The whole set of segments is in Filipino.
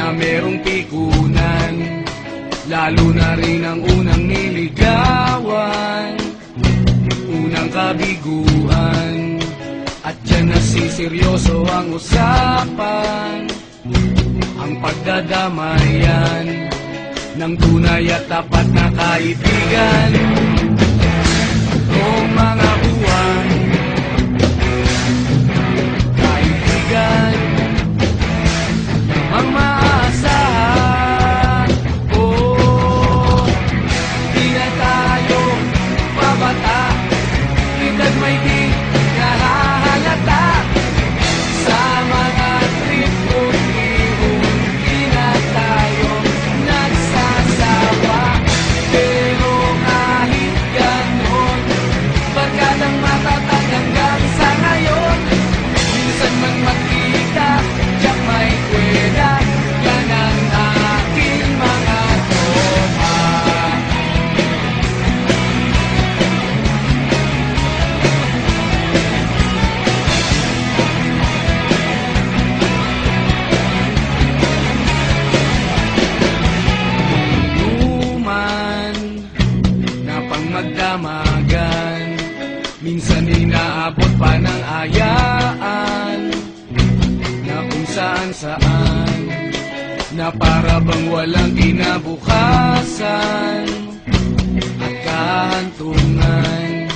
na merong pikunan, lalo na rin ang unang niligawan, unang kabiguan, at dyan nasiseryoso ang usapan, ang pagdadamayan ng tunay at tapat na kaibigan. Noong mga buwan, kaibigan, ang maaasahan. Oh, di na tayo babata, edad may di nahahalata. Sa mga trip-trip-trip, di na tayo nagsasawa. Pero kahit ganon, barkadang matatag hanggang sa ngayon. Minsan man magkita, tiyak may kwela, yan ang aking mga tropa. Luman na pang magdamagan, minsan inaabot pa ng ayaan, na kung saan-saan, na para bang walang kinabukasan at kahantungan.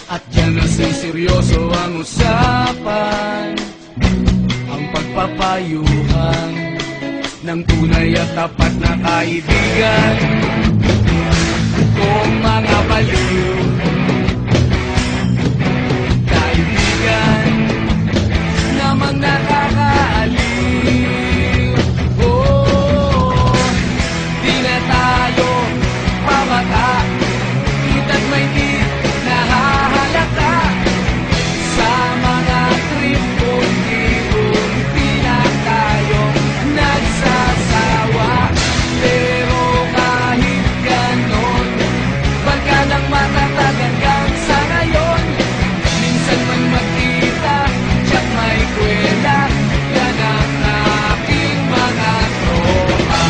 At yan na seryoso ang usapan, ang pagpapayuhan ng tunay at tapat na kaibigan. Kung mga baliw, kaibigan, namang nakakaaliw. Oh, di na tayo pamata, edad may di nahahalata. Sa mga trip-trip-trip, di na tayo nagsasawa. Pero kahit ganon, barkadang matatag hanggang sa ngayon. Minsan man magkita, tiyak may kwela, yan ang aking mga tropa.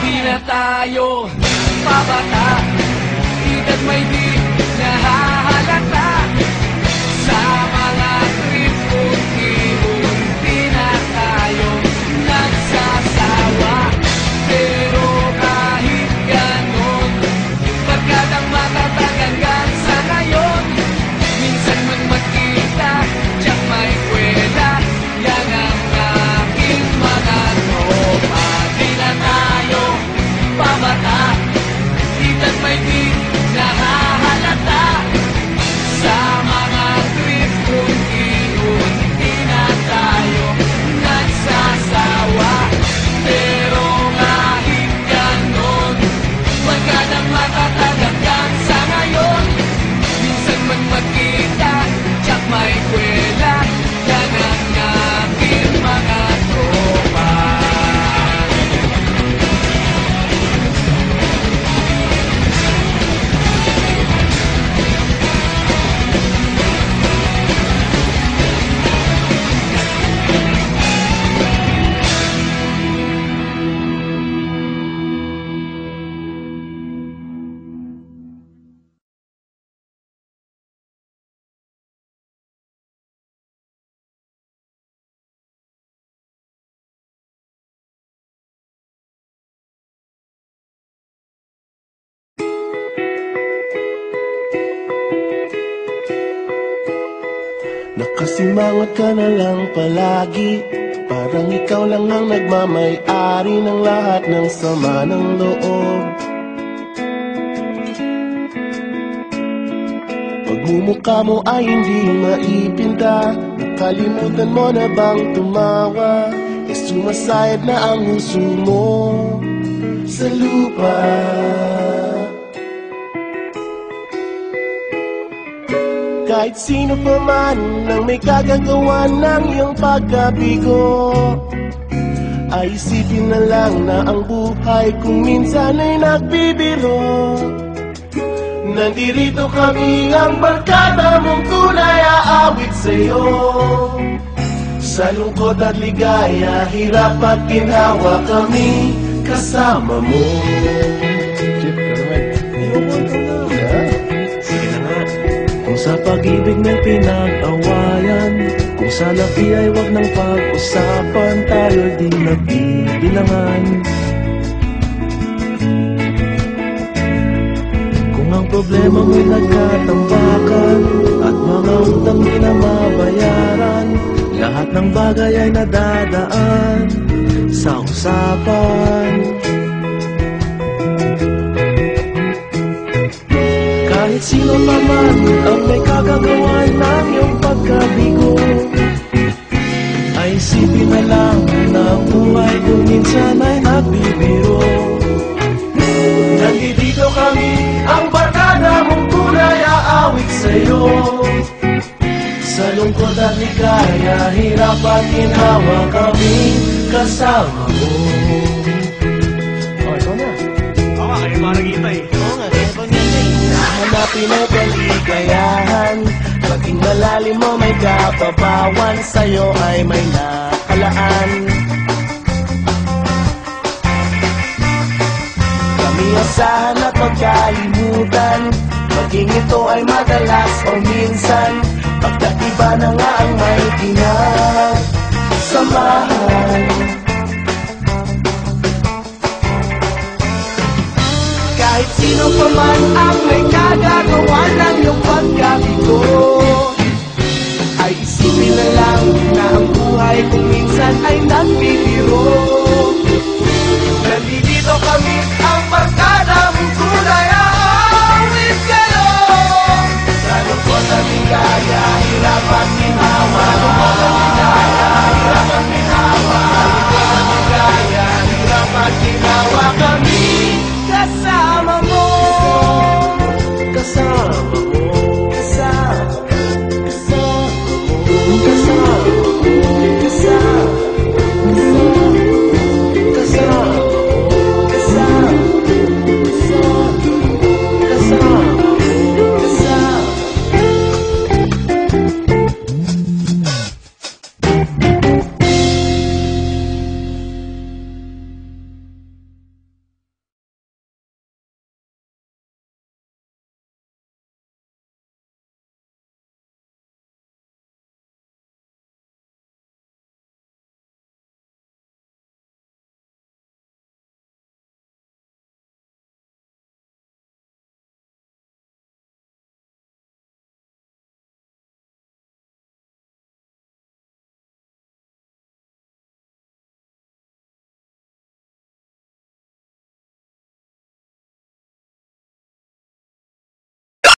Di na tayo pabata, edad may di nahahalata. Sa mga trip-trip-trip, di na tayo nagsasawa. Pero kahit ganon, barkadang matatag hanggang sa ngayon. Minsan man magkita, tiyak may kwela, yan ang aking mga tropa. Di na tayo pabata, edad may di nahahalata. Sa mga trip-trip-trip, di na tayo nagsasawa. Pero kahit ganon, barkadang matatag hanggang sa ngayon. Minsan man magkita, tiyak may kwela, yan ang aking mga tropa. Nakasimangot ka na lang palagi, parang ikaw lang ang nagmamay-ari ng lahat ng sama ng loob. Pagmumukha mo ay hindi maipinta, nakalimutan mo na bang tumawa? E sumasayad na ang huso mo, pa. Kahit sino pa man ang may kagagawa ng iyong pagkabigo, ay isipin na lang na ang buhay kung minsan ay nagbibiro. Nandirito kami ang barkada mong tunay aawit sa'yo. Sa lungkot at ligaya, hirap at ginhawa kami kasama mo. Chip, sige na nga. Kung sa pag-ibig may pinag-awayan, kung sa labi ay wag nang pag-usapan, tayo di nagbibilangan. Kung ang problema mo'y nagkatambakan at mga utang di na mabayaran, lahat ng bagay ay nadadaan sa usapan. Kahit sino pa man ang may kagagawa ng iyong pagkabigo, ay isipin na lang na ang buhay kung minsan ay nagbibiro. Nandito kami, ang barkada mong tunay aawit sa'yo. Sa lungkot at ligaya, hirap at ginhawa kami kasama mo. Oh, ikaw na. Oo nga, kayo mga nagita eh. Oo nga, kaya pa niyan eh. Hanapin ang kaligayahan, maging malalim mo may kapabawan, sa'yo ay may nakalaan. Kami asahan at magkalimutan, maging ito ay madalas o minsan, pagkaiba na nga ang may kinasamahan. Kahit sino pa man ang may kagagawa ng iyong pagkabigo, ay isipin na lang na ang buhay kung minsan ay nagbibiro.